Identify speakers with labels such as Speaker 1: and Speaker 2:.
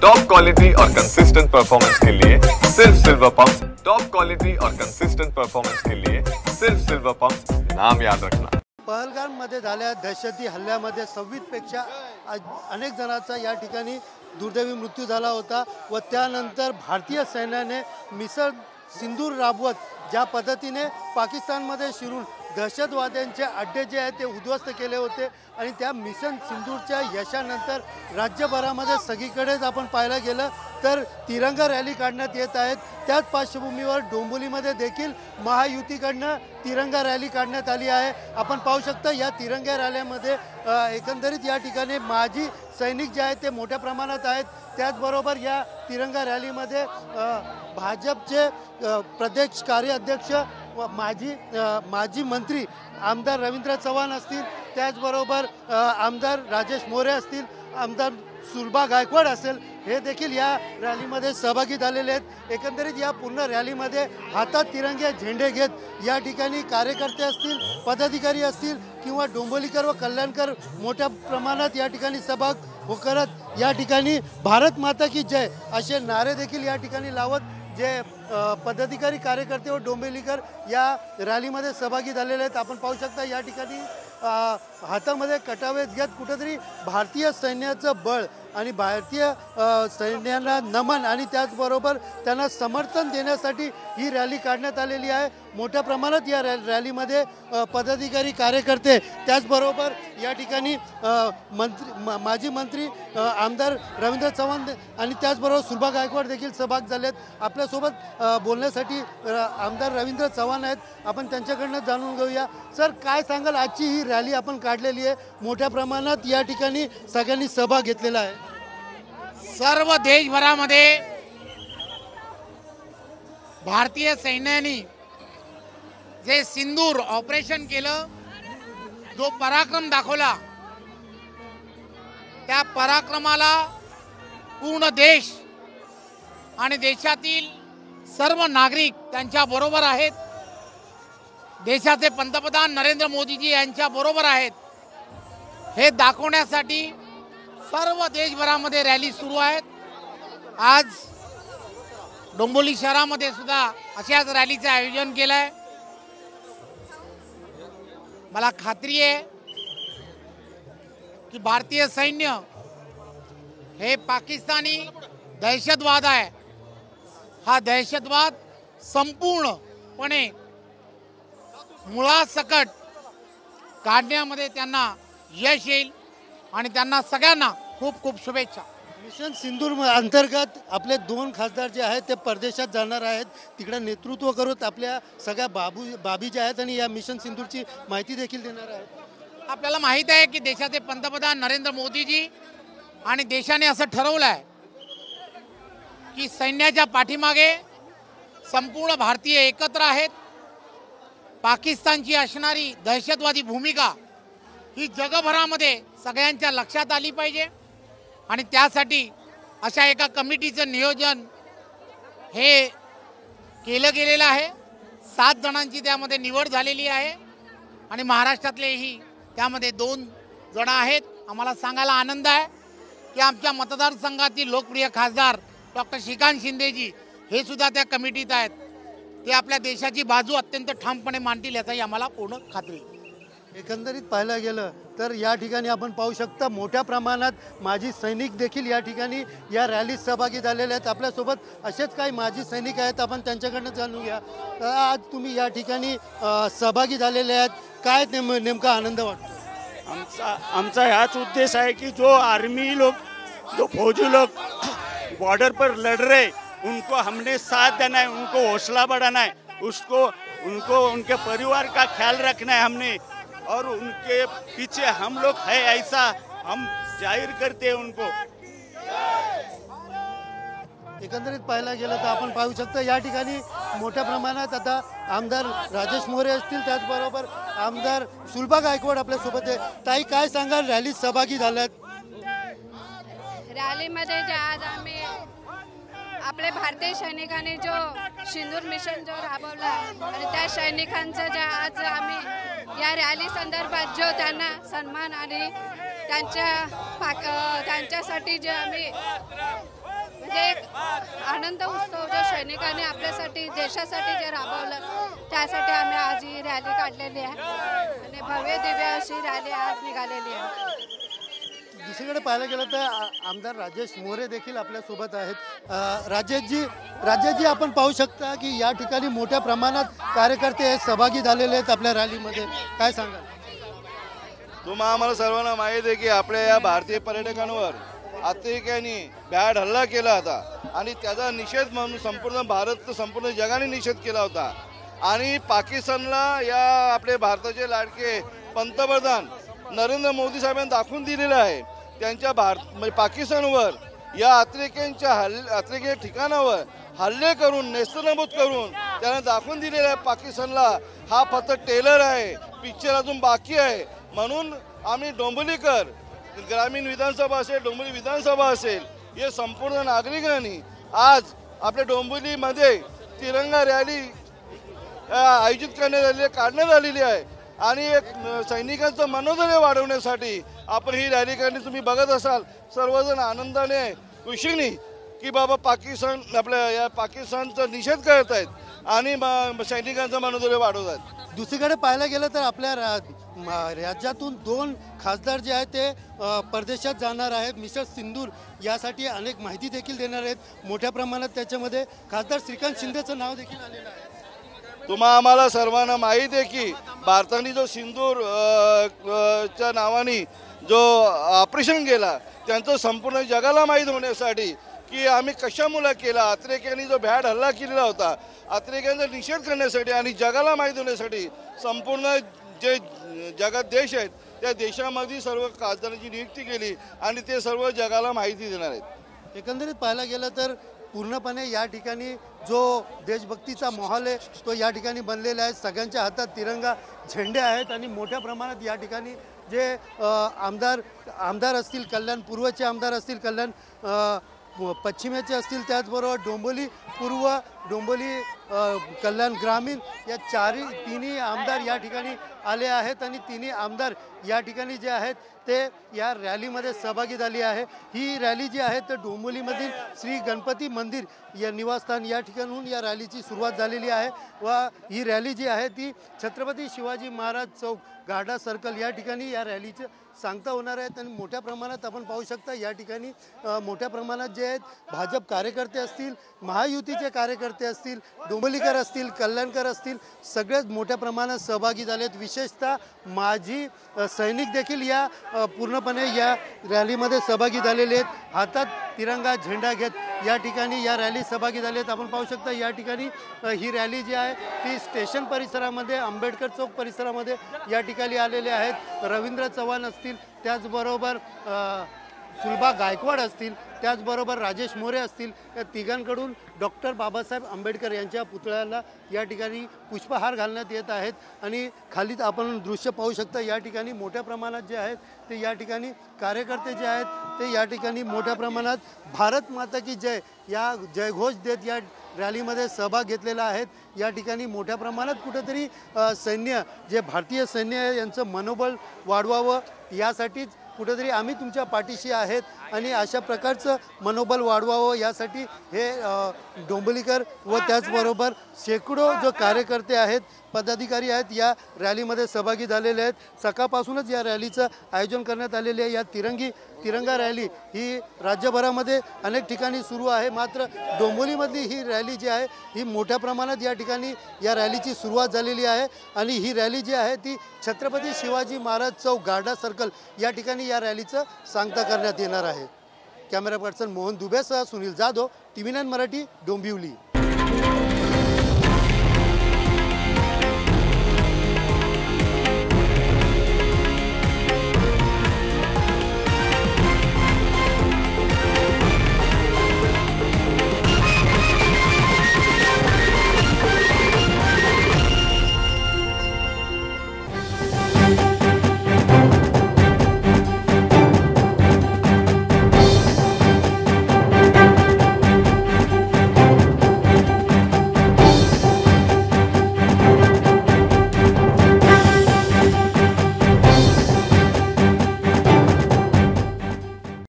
Speaker 1: Top quality और consistent performance के लिए सिर्फ सिल्वर पंप्स। टॉप क्वालिटी और कंसिस्टेंट परफॉर्मेंस के लिए सिर्फ सिल्वर पंप्स, नाम याद रखना।
Speaker 2: पहलगाममध्ये झालेल्या दहशती हल्ल्यामध्ये 26 पेक्षा अनेक जणांचा या ठिकाणी दुर्दैवी मृत्यू झाला होता व त्यानंतर भारतीय सैन्याने मिशन सिंदूर राबवत ज्या पद्धतीने पाकिस्तानमध्ये शिरून दहशतवाद्यांचे अड्डे जे आहेत ते उद्ध्वस्त केले होते आणि त्या मिशन सिंदूरच्या यशानंतर राज्यभरामध्ये सगळीकडेच आपण पाहायला गेलं तर तिरंगा रॅली काढण्यात येत आहेत। त्याच पार्श्वभूमीवर डोंबिवलीमध्ये देखील महायुतीकडनं तिरंगा रॅली काढण्यात आली आहे। आपण पाहू शकता या तिरंगा रॅलीमध्ये एकंदरीत या ठिकाणी माजी सैनिक जे आहेत ते मोठ्या प्रमाणात आहेत। त्याचबरोबर या तिरंगा रॅलीमध्ये भाजपचे प्रदेश कार्याध्यक्ष व माजी मंत्री आमदार रवींद्र चव्हाण असतील, त्याचबरोबर आमदार राजेश मोरे असतील, आमदार सुलभा गायकवाड असेल, हे देखील या रॅलीमध्ये सहभागी झालेले आहेत। एकंदरीत या पूर्ण रॅलीमध्ये हातात तिरंगे झेंडे घेत या ठिकाणी कार्यकर्ते असतील, पदाधिकारी असतील किंवा डोंबिवलीकर व कल्याणकर मोठ्या प्रमाणात या ठिकाणी सहभाग करत या ठिकाणी भारत माता की जय असे नारे देखील या ठिकाणी लावत जे पदाधिकारी कार्यकर्ते व डोंबिवलीकर या रॅलीमध्ये सहभागी झालेले आहेत। आपण पाहू शकता या ठिकाणी हातामध्ये कटावे घेत कुठेतरी भारतीय सैन्याचं बळ आणि भारतीय सैन्याला नमन आणि त्याचबरोबर त्यांना समर्थन देण्यासाठी ही रॅली काढण्यात आलेली आहे। मोठ्या प्रमाणात या रॅलीमध्ये पदाधिकारी कार्यकर्ते त्याचबरोबर या ठिकाणी माजी मंत्री आमदार रवींद्र चव्हाण आणि त्याचबरोबर सुलभा गायकवाड देखील सहभाग झालेत। आपल्यासोबत बोलण्यासाठी आमदार रवींद्र चव्हाण आहेत, आपण त्यांच्याकडनं जाणून घेऊया। सर, काय सांगाल, आजची ही रॅली आपण काढलेली आहे, मोठ्या प्रमाणात या ठिकाणी सगळ्यांनी सहभाग घेतलेला आहे।
Speaker 3: सर्व देशभरामध्ये भारतीय सैन्याने जे सिंदूर ऑपरेशन केलं, जो पराक्रम दाखवला, त्या पराक्रमाला पूर्ण देश आणि देशातील सर्व नागरिक त्यांच्या बरोबर आहेत। देशाचे पंतप्रधान नरेंद्र मोदीजी यांच्या बरोबर आहेत। हे दाखवण्यासाठी सर्व देशभरामध्ये रॅली सुरू आहेत। आज डोंबिवली शहरामध्ये सुद्धा अशाच रॅलीचे आयोजन केलं आहे। मला खात्री आहे की भारतीय सैन्य हे पाकिस्तानी दहशतवाद आहे, हा दहशतवाद संपूर्णपणे मुळासकट काढण्यामध्ये त्यांना यश येईल आणि त्यांना सगळ्यांना खूप खूप शुभेच्छा।
Speaker 2: मिशन सिंदूर अंतर्गत आपले 2 खासदार जे आहेत ते परदेशात जाणार आहेत, तिकडे नेतृत्व करत आपल्या सगळ्या बाबी ज्या आहेत आणि या मिशन सिंदूरची माहिती देखील देणार आहेत।
Speaker 3: आपल्याला माहीत आहे की देशाचे पंतप्रधान नरेंद्र मोदीजी आणि देशाने असं ठरवलं आहे की सैन्याच्या पाठीमागे संपूर्ण भारतीय एकत्र आहेत। पाकिस्तानची असणारी दहशतवादी भूमिका ही जगभरामध्ये सगळ्यांच्या लक्षात आली पाहिजे आणि त्यासाठी अशा एका कमिटीचं नियोजन हे केलं गेलेलं आहे। 7 जणांची त्यामध्ये निवड झालेली आहे आणि महाराष्ट्रातलेही त्यामध्ये 2 जण आहेत। आम्हाला सांगायला आनंद आहे की आमच्या मतदारसंघातील लोकप्रिय खासदार डॉक्टर श्रीकांत शिंदेजी हे सुद्धा त्या कमिटीत आहेत। ते आपल्या देशाची बाजू अत्यंत ठामपणे मांडतील याचाही आम्हाला पूर्ण खात्री आहे।
Speaker 2: एकंदरीत पाहायला गेलं तर या ठिकाणी आपण पाहू शकता मोठ्या प्रमाणात माजी सैनिक देखील या ठिकाणी या रॅलीत सहभागी झालेले आहेत। आपल्यासोबत असेच काही माजी सैनिक आहेत, आपण त्यांच्याकडनं जाणून घ्या। आज तुम्ही या ठिकाणी सहभागी झालेले आहेत, काय नेमका आनंद वाटतो?
Speaker 4: आमचा हाच उद्देश है कि जो आर्मी लोग, जो फौजी लोग बॉर्डर पर लड़ रहे, उनको हमने साथ देना है, उनको हौसला बढ़ाना है, उनको उनके परिवार का ख्याल रखना है हमने, और उनके पीछे हम लोग है ऐसा हम जाहिर करते हैं उनको।
Speaker 2: एकंदरीत पाहायला गेलं तर आपण पाहू शकता या ठिकाणी मोठ्या प्रमाणात आता आमदार राजेश मोरे असतील, त्याचबरोबर आमदार सुलभा गायकवाड आपल्यासोबत आहे। ताई, काय सांगाल, रॅलीत सहभागी झालात?
Speaker 5: रॅलीमध्ये जे आज आम्ही आपले भारतीय सैनिकांनी जो सिंदूर मिशन जो राबवला आणि त्या सैनिकांचं जे आज आम्ही या रॅली संदर्भात जो त्यांना सन्मान आणि त्यांच्यासाठी जे आम्ही आनंद उत्सव जो सैनिकांनी आपल्यासाठी देशासाठी जे राबवलं त्यासाठी आम्ही आज ही रॅली काढलेली आहे आणि भव्य दिव्य अशी रॅली आज निघालेली आहे.
Speaker 2: दुसरीकडे पाहायला गेलं तर आमदार राजेश मोरे देखील आपल्यासोबत आहेत. राजेशजी आपण पाहू शकता की या ठिकाणी मोठ्या प्रमाणात कार्यकर्ते सहभागी झालेले आहेत आपल्या रॅलीमध्ये, काय सांगाल?
Speaker 6: तुम्हा आम्हाला सर्वांना माहीत आहे की आपल्या या भारतीय पर्यटकांवर अतिरेक्यांनी भ्याड हल्ला केला होता आणि त्याचा निषेध म्हणून संपूर्ण भारत संपूर्ण जगाने निषेध केला होता. आणि पाकिस्तानला या आपले भारताचे लाडके पंतप्रधान नरेंद्र मोदी साहेबांनी दाखवून दिलेलं आहे त्यांच्या म्हणजे पाकिस्तानवर या अतिरेक्यांच्या ठिकाणावर हल्ले करून नेस्तनाबूत करून त्यांना दाखवून दिलेलं आहे पाकिस्तानला हा फक्त टेलर आहे, पिक्चर अजून बाकी आहे. म्हणून आम्ही डोंबिवलीकर ग्रामीण विधानसभा असेल, डोंबिवली विधानसभा असेल, हे संपूर्ण नागरिकांनी आज आपल्या डोंबिवलीमध्ये तिरंगा रॅली आयोजित काढण्यात आलेली आहे आणि एक सैनिकांचं मनोधैर्य वाढवण्यासाठी आपण ही रॅली काढली. तुम्ही बघत असाल सर्वजण आनंदाने खुशीने की बाबा पाकिस्तान आपल्या या पाकिस्तानचा निषेध करत आहेत आणि सैनिकांचं मनोधैर्य वाढवत आहेत.
Speaker 2: दुसरीकडे पाहायला गेलं तर आपल्या राज्यातून 2 खासदार जे आहेत ते परदेशात जाणार आहेत. मिशन सिंदूर यासाठी अनेक माहिती देखील देणार आहेत. मोठ्या प्रमाणात त्याच्यामध्ये खासदार श्रीकांत शिंदेचं नाव देखील आलेलं आहे.
Speaker 6: तुम्हा आम्हाला सर्वांना माहीत आहे की भारताने जो सिंदूर च्या नावाने जो ऑपरेशन केला त्यांचं संपूर्ण जगाला माहीत होण्यासाठी की आम्ही कशामुळे केला, अतिरेक्यांनी जो भ्याड हल्ला केलेला होता अतिरेक्यांचा निषेध करण्यासाठी आणि जगाला माहीत होण्यासाठी संपूर्ण जे जगात देश आहेत त्या देशामध्ये सर्व खासदारांची नियुक्ती केली आणि ते सर्व जगाला माहिती देणार आहेत.
Speaker 2: एकंदरीत पाहायला गेलं तर पूर्णपणे या ठिकाणी जो देशभक्तीचा माहोल आहे तो या ठिकाणी बनलेला आहे. सगळ्यांच्या हातात तिरंगा झेंडे आहेत आणि मोठ्या प्रमाणात या ठिकाणी जे आमदार असतील, कल्याण पूर्वचे आमदार असतील, कल्याण पश्चिमेचे असतील, त्याचबरोबर डोंबिवली पूर्व, डोंबिवली कल्याण ग्रामीण या तिन्ही आमदार या ठिकाणी आले आहेत आणि तिन्ही आमदार या ठिकाणी जे आहेत ते या रॅलीमध्ये सहभागी झाली आहे. ही रॅली जी आहे तर डोंबिवलीमधील श्री गणपती मंदिर या निवासस्थान या ठिकाणून या रॅलीची सुरुवात झालेली आहे व ही रॅली जी आहे ती छत्रपती शिवाजी महाराज चौक गाडा सर्कल या ठिकाणी या रॅलीचं सांगता होणार आहेत. आणि मोठ्या प्रमाणात आपण पाहू शकता या ठिकाणी मोठ्या प्रमाणात जे आहेत भाजप कार्यकर्ते असतील, महायुतीचे कार्यकर्ते असतील, डोंबिवलीकर असतील, कल्याणकर असतील, सगळेच मोठ्या प्रमाणात सहभागी झालेत. विशेषतः माजी सैनिक देखील या पूर्णपणे या रॅलीमध्ये सहभागी झालेले आहेत. हातात तिरंगा झेंडा घेत या ठिकाणी या रॅली सहभागी झाले आहेत. आपण पाहू शकता या ठिकाणी ही रॅली जी आहे ती स्टेशन परिसरामध्ये, आंबेडकर चौक परिसरामध्ये या ठिकाणी आलेले आहेत. रवींद्र चव्हाण असतील, त्याचबरोबर सुलभा गायकवाड असतील, त्याचबरोबर राजेश मोरे असतील, या तिघांकडून डॉक्टर बाबासाहेब आंबेडकर यांच्या पुतळ्याला या ठिकाणी पुष्पहार घालण्यात येत आहेत. आणि खाली आपण दृश्य पाहू शकता या ठिकाणी मोठ्या प्रमाणात जे आहेत ते या ठिकाणी कार्यकर्ते जे आहेत ते या ठिकाणी मोठ्या प्रमाणात भारत माता की जय या जयघोष देत या रॅलीमध्ये सहभाग घेतलेला आहेत. या ठिकाणी मोठ्या प्रमाणात कुठेतरी सैन्य जे भारतीय सैन्य यांचं मनोबल वाढवावं यासाठीच कुठेतरी आम्ही तुमच्या पाठीशी आहेत आणि अशा प्रकारचं मनोबल वाढवावं यासाठी हे डोंबिवलीकर व त्याचबरोबर शेकडो जो कार्यकर्ते आहेत, पदाधिकारी आहेत या रॅलीमध्ये सहभागी झालेले आहेत. सकाळपासूनच या रॅलीचं आयोजन करण्यात आलेले आहे. या तिरंगा रॅली ही राज्यभरामध्ये अनेक ठिकाणी सुरू आहे, मात्र डोंबिवलीमधली ही रॅली जी आहे ही मोठ्या प्रमाणात या ठिकाणी या रॅलीची सुरुवात झालेली आहे. आणि ही रॅली जी आहे ती छत्रपती शिवाजी महाराज चौक गाडा सर्कल या ठिकाणी या रॅलीचं सांगता करण्यात येणार आहे. कॅमेरा पर्सन मोहन दुबेसह सुनील जाधव, TV9 मराठी, डोंबिवली.